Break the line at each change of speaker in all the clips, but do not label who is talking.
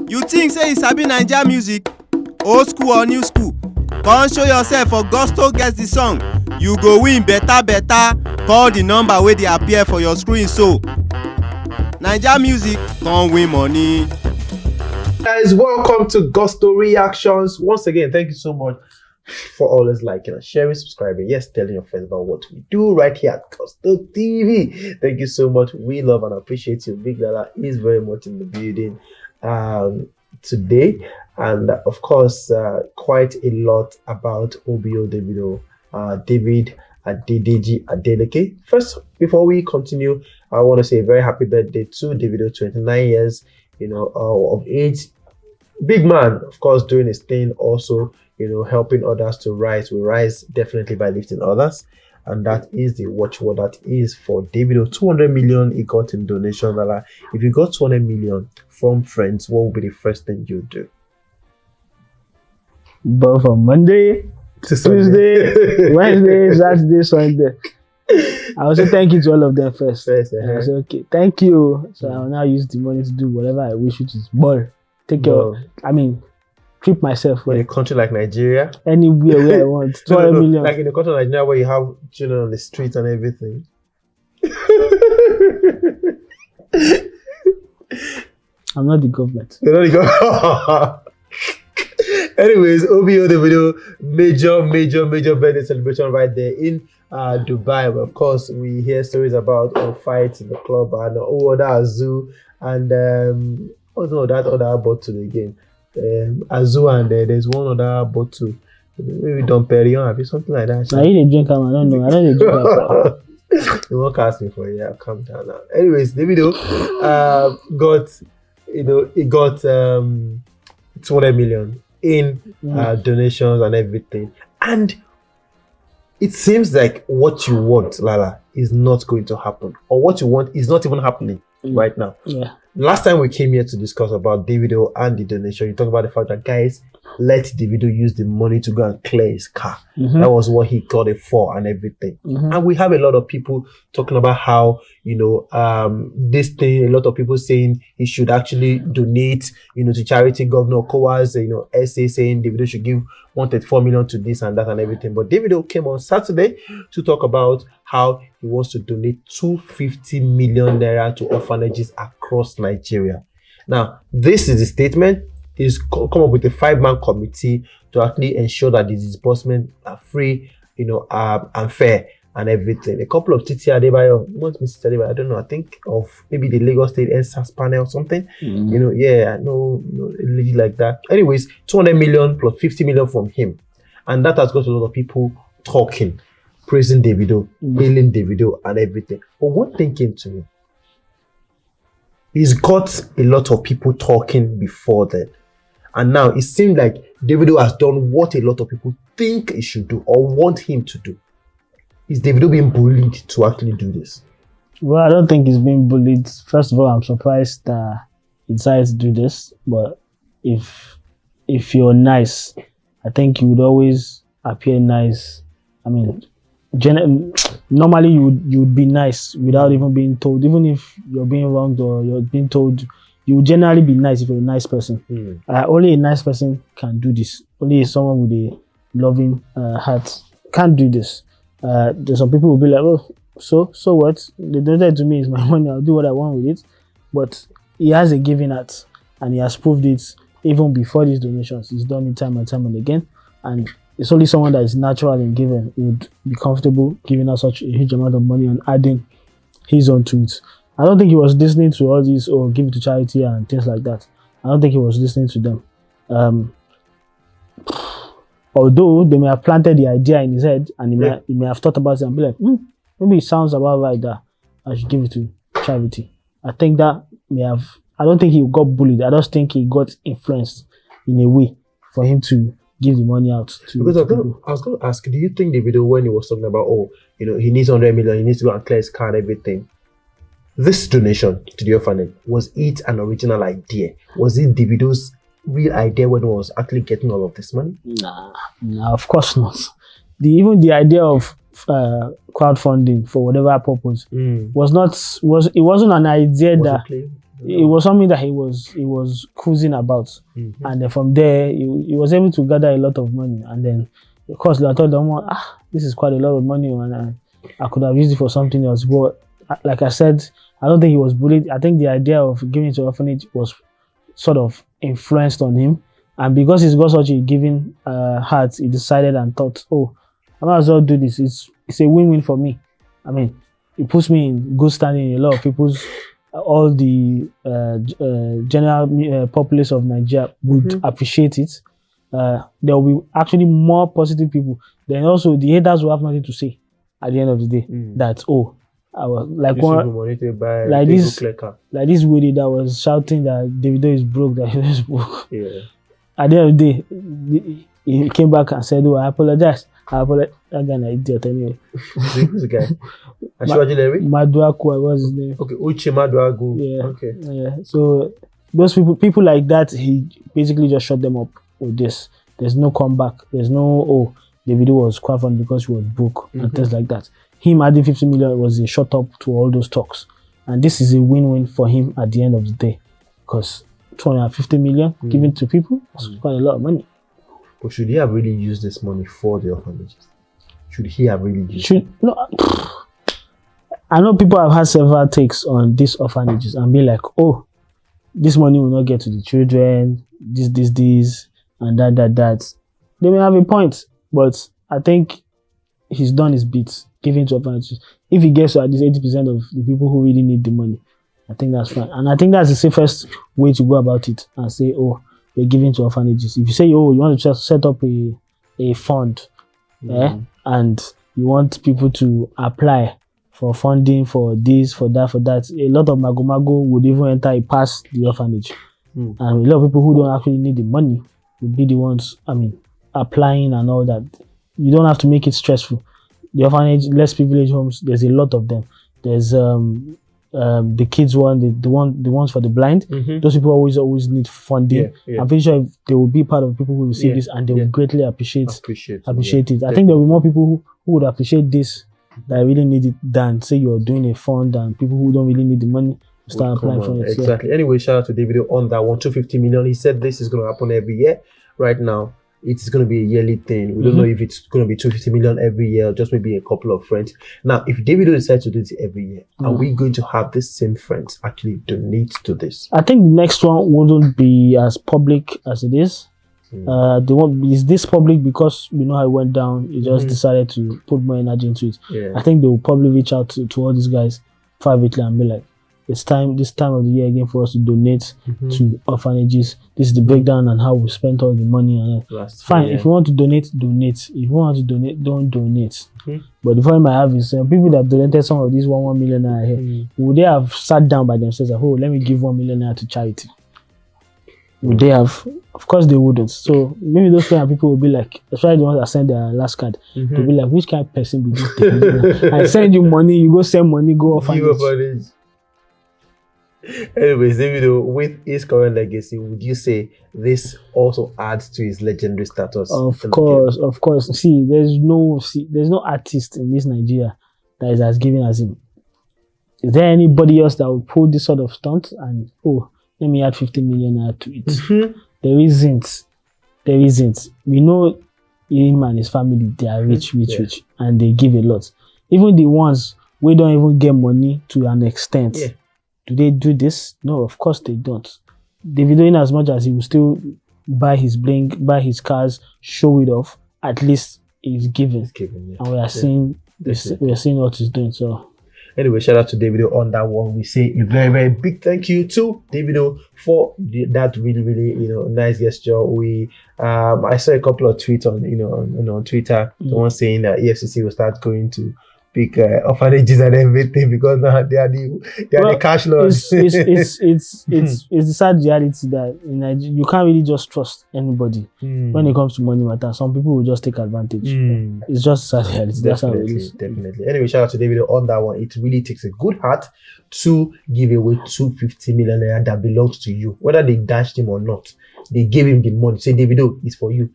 You think say you sabi Naija music? Old school or new school? Come show yourself for Gusto Gets the Song. You go win better. Call the number wey dey appear for your screen so. Naija music come win money.
Guys, welcome to Gusto Reactions. Once again, thank you so much for always liking and sharing, subscribing. Yes, telling your friends about what we do right here at Gusto TV. Thank you so much. We love and appreciate you. Big Lala is very much in the building today, and of course, quite a lot about OBO DAVIDO, David Adedeji Adeleke. First, before we continue, I want to say a very happy birthday to DAVIDO, 29 years, of age. Big man, of course, doing his thing, also, helping others to rise. We rise definitely by lifting others, and that is the watchword that is for DAVIDO. 200 million he got in donation. If you got 200 million from friends, what would be the first thing you do?
But from Monday to Tuesday, Wednesday, Saturday, Sunday. I will say thank you to all of them first. I will say, okay, thank you. So I will now use the money to do whatever I wish, which is ball. Take care. Treat myself well.
In a country like Nigeria?
Anywhere where I want. 200 million.
Like in a country like Nigeria where you have children on the streets and everything.
I'm not the government.
You're not the government. Anyways, OBO DAVIDO, major birthday celebration right there in Dubai. But of course, we hear stories about fights in the club and that zoo and that other bottle again. Azu and there's one other bottle. Maybe Dom Perignon, something like that.
Now you drink, I don't know. I don't drink.
You won't ask me for it. Yeah, calm down now. Anyways, DAVIDO got 200 million in donations and everything, and it seems like what you want, Lala, is not going to happen, or what you want is not even happening right now.
Yeah.
Last time we came here to discuss about DAVIDO and the donation, you talk about the fact that, guys, let DAVIDO use the money to go and clear his car. That was what he got it for and everything. And we have a lot of people talking about how, this thing, a lot of people saying he should actually donate, to charity. Governor Kowa's, essay saying DAVIDO should give 134 million to this and that and everything. But DAVIDO came on Saturday to talk about how he wants to donate 250 million naira to orphanages across Nigeria. Now, this is the statement. He's come up with a 5-man committee to actually ensure that the disbursements are free, and fair and everything. A couple of Titi Adebayo, what's Mr. Adebayo? I don't know. I think of maybe the Lagos State NSAS panel or something. I know a lady like that. Anyways, 200 million plus 50 million from him. And that has got a lot of people talking, praising DAVIDO, hailing DAVIDO and everything. But one thing came to me. He's got a lot of people talking before then. And now it seems like DAVIDO has done what a lot of people think he should do or want him to do. Is DAVIDO being bullied to actually do this?
Well, I don't think he's being bullied. First of all, I'm surprised that he decided to do this. But if you're nice, I think you would always appear nice. Normally you would be nice without even being told. Even if you're being wronged or you're being told, you would generally be nice if you're a nice person. Only a nice person can do this. Only someone with a loving heart can't do this. There's some people who will be like, oh, so what? They donated to me, it's my money, I'll do what I want with it. But he has a giving heart, and he has proved it even before these donations. He's done it time and time and again. And it's only someone that is natural in giving who would be comfortable giving out such a huge amount of money and adding his own to it. I don't think he was listening to all these, give it to charity and things like that. I don't think he was listening to them. Although they may have planted the idea in his head and he may have thought about it and be like, maybe it sounds about right that I should give it to charity. I think that I don't think he got bullied. I just think he got influenced in a way for him to give the money out to
because I was going to ask, do you think DAVIDO, when he was talking about, he needs 100 million, he needs to go and clear his car and everything, this donation to the orphanage, was it an original idea? Was it DAVIDO's real idea when he was actually getting all of this money?
Nah, of course not. Even the idea of crowdfunding for whatever purpose wasn't an idea that It was something that he was cruising about, and then from there he was able to gather a lot of money, and then of course I thought, this is quite a lot of money, and I could have used it for something else. But like I said, I don't think he was bullied. I think the idea of giving to orphanage was sort of influenced on him, and because he's got such a giving heart, he decided and thought, I might as well do this. It's a win-win for me. I mean, it puts me in good standing in a lot of people's, all the general populace of Nigeria would appreciate it. There will be actually more positive people. Then also the haters will have nothing to say at the end of the day. That I was like this lady that was shouting that Davido is broke, that he is broke.
Yeah.
At the end of the day, he came back and said, I apologize. That guy is an idiot anyway.
Who's the guy? Ashwaji
Maduaku was his name.
Okay, Uche Maduagu.
Yeah.
Okay.
Yeah. So those people like that, he basically just shut them up with this. There's no comeback. There's no Davido was crowdfunded because he was broke and things like that. Him adding 50 million was a shut up to all those talks, and this is a win-win for him at the end of the day, because 250 million given to people is quite a lot of money.
But should he have really used this money for the orphanages? Should he have really used it?
No, I know people have had several takes on these orphanages and be like, this money will not get to the children, this, and that. They may have a point, but I think he's done his bit, giving to orphanages. If he gets to at least 80% of the people who really need the money, I think that's fine. And I think that's the safest way to go about it, and say, we're giving to orphanages. If you say, you want to just set up a fund, and you want people to apply for funding for this, for that, a lot of mago would even enter past the orphanage. And a lot of people who don't actually need the money would be the ones, applying and all that. You don't have to make it stressful. The orphanage, less privileged homes, there's a lot of them. There's the kids one, the ones for the blind. Those people always need funding. I'm pretty sure they will be part of people who receive this, and they will greatly appreciate it. I think there will be more people who would appreciate this, that really need it, than say you're doing a fund and people who don't really need the money start applying for it.
Exactly. Anyway, shout out to Davido on that one. 250 million. He said this is going to happen every year. Right now, it's going to be a yearly thing. We don't know if it's going to be 250 million every year, or just maybe a couple of friends. Now, if Davido decides to do this every year, are we going to have the same friends actually donate to this?
I think the next one wouldn't be as public as it is. Is this public because we know how it went down? He just decided to put more energy into it. I think they will probably reach out to all these guys privately and be like, it's time, this time of the year again, for us to donate to orphanages. This is the breakdown and how we spent all the money on it. Fine, if you want to donate, donate. If you want to donate, don't donate. But the problem I have is people that donated some of these 1 million naira here, would they have sat down by themselves and let me give 1 million naira to charity? Would they have? Of course they wouldn't. So maybe those kind of people will be like, especially the ones that send their last card, they'll be like, which kind of person will this take? I send you money, you go send money, go orphanage.
Anyways, Davido, with his current legacy, would you say this also adds to his legendary status?
Of course. See, there's no artist in this Nigeria that is as giving as him. Is there anybody else that will pull this sort of stunt and let me add 50 million to it? There isn't. We know him and his family, they are rich, and they give a lot. Even the ones who don't even get money to an extent. Do they do this? No, of course they don't. Davido, in as much as he will still buy his bling, buy his cars, show it off, at least he's giving. And we are seeing this, we are seeing what he's doing. So
anyway, shout out to Davido on that one. We say a very, very big thank you to Davido for that really, really, nice gesture. I saw a couple of tweets on Twitter, the one saying that EFCC will start going to big orphanages and everything because now they are the cash lords.
It's the sad reality that in Nigeria, you can't really just trust anybody when it comes to money matter. Some people will just take advantage. It's just sad reality. That's how it is.
Definitely. Anyway, shout out to Davido on that one. It really takes a good heart to give away 250 million naira that belongs to you, whether they dashed him or not. They gave him the money. Say, Davido, it's for you.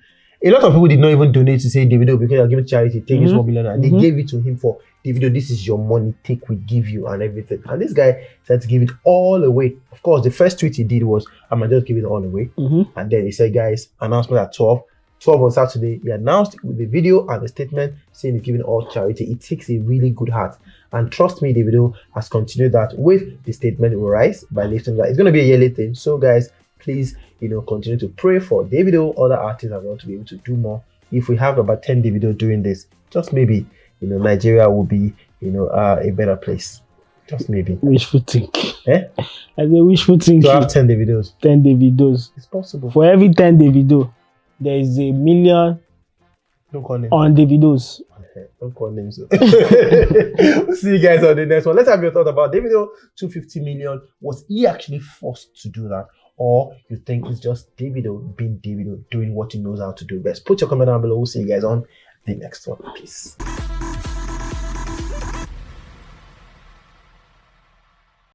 A lot of people did not even donate to say Davido because you're giving charity, take this 1 million, and they gave it to him for Davido. This is your money, take, we give you, and everything. And this guy said to give it all away. Of course, the first tweet he did was, I'm gonna just give it all away. And then he said, guys, announcement at 12 on Saturday. He announced with the video and the statement saying he's giving all charity. It takes a really good heart. And trust me, Davido has continued that with the statement will rise by lifting that. It's going to be a yearly thing. So guys, please, continue to pray for Davido, other artists as well, to be able to do more. If we have about 10 Davido doing this, just maybe, Nigeria will be, a better place. Just maybe.
Wishful think.
Eh?
I say wishful think.
To have 10 Davidos.
10 Davidos.
It's possible.
For every 10 Davido, there is a million
Don't call names.
on Davidos.
Don't call names. We'll see you guys on the next one. Let's have your thought about Davido. 250 million. Was he actually forced to do that? Or you think it's just Davido being Davido, doing what he knows how to do best? Put your comment down below. We'll see you guys on the next one. Peace.